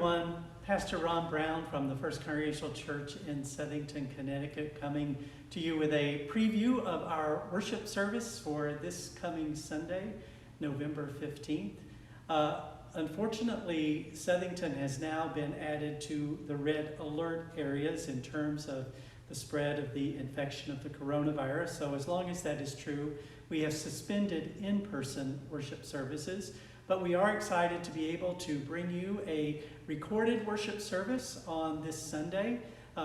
everyone. Pastor Ron Brown from the First Congregational Church in Southington, Connecticut, coming to you with a preview of our worship service for this coming Sunday, November 15th. Unfortunately, Southington has now been added to the red alert areas in terms of the spread of the infection of the coronavirus. So as long as that is true, we have suspended in-person worship services. But we are excited to be able to bring you a recorded worship service on this Sunday,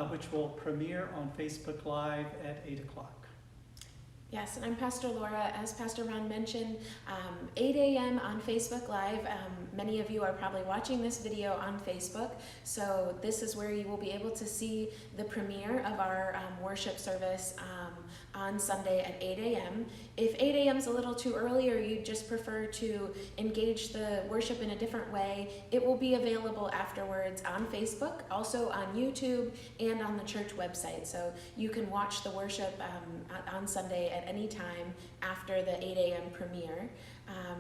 which will premiere on Facebook Live at 8 o'clock. Yes, and I'm Pastor Laura. As Pastor Ron mentioned, 8 a.m. on Facebook Live. Many of you are probably watching this video on Facebook, so this is where you will be able to see the premiere of our worship service on Sunday at 8 a.m. If 8 a.m. is a little too early or you just prefer to engage the worship in a different way, it will be available afterwards on Facebook, also on YouTube, and on the church website. So you can watch the worship on Sunday at any time after the 8 a.m. premiere.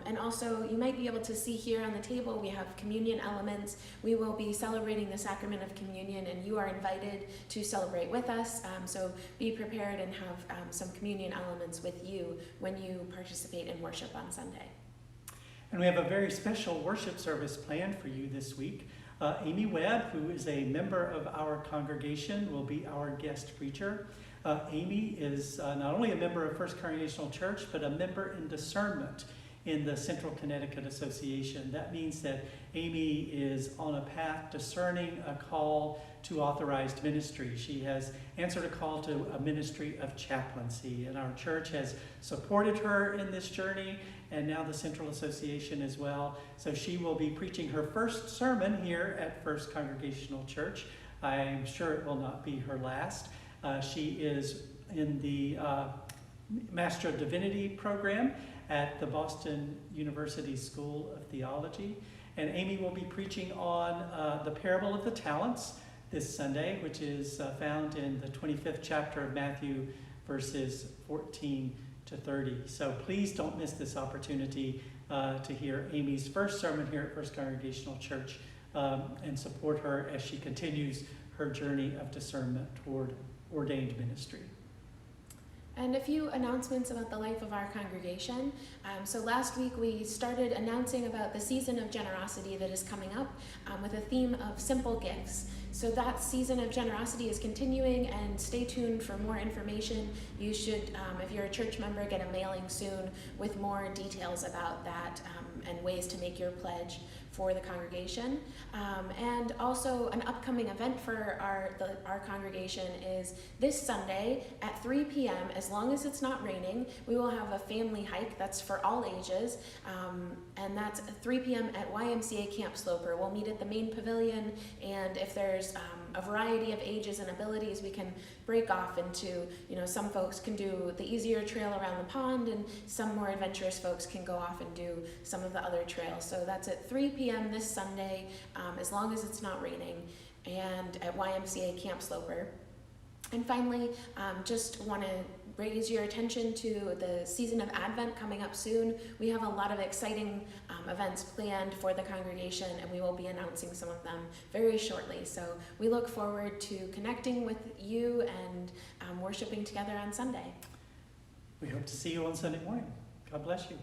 And also, you might be able to see here on the table, we have communion elements. We will be celebrating the sacrament of communion, and you are invited to celebrate with us. So be prepared and have some communion elements with you when you participate in worship on Sunday. And we have a very special worship service planned for you this week. Amy Webb, who is a member of our congregation, will be our guest preacher. Amy is not only a member of First Congregational Church, but a member in discernment in the Central Connecticut Association. That means that Amy is on a path discerning a call to authorized ministry. She has answered a call to a ministry of chaplaincy, and our church has supported her in this journey, and now the Central Association as well. So she will be preaching her first sermon here at First Congregational Church. I'm sure it will not be her last. She is in the Master of Divinity program at the Boston University School of Theology. And Amy will be preaching on the parable of the talents this Sunday, which is found in the 25th chapter of Matthew, verses 14 to 30. So please don't miss this opportunity to hear Amy's first sermon here at First Congregational Church and support her as she continues her journey of discernment toward ordained ministry. And a few announcements about the life of our congregation. So last week we started announcing about the season of generosity that is coming up with a theme of simple gifts. So that season of generosity is continuing, and stay tuned for more information. You should, if you're a church member, get a mailing soon with more details about that and ways to make your pledge for the congregation. And also an upcoming event for our congregation is this Sunday at 3 p.m. As long as it's not raining, we will have a family hike that's for all ages, and that's 3 p.m. at YMCA Camp Sloper. We'll meet at the main pavilion, and if there's a variety of ages and abilities, we can break off into, some folks can do the easier trail around the pond, and some more adventurous folks can go off and do some of the other trails. So that's at 3 p.m. this Sunday, as long as it's not raining, and at YMCA Camp Sloper. And finally, just want to raise your attention to the season of Advent coming up soon. We have a lot of exciting events planned for the congregation, and we will be announcing some of them very shortly. So we look forward to connecting with you and worshiping together on Sunday. We hope to see you on Sunday morning. God bless you.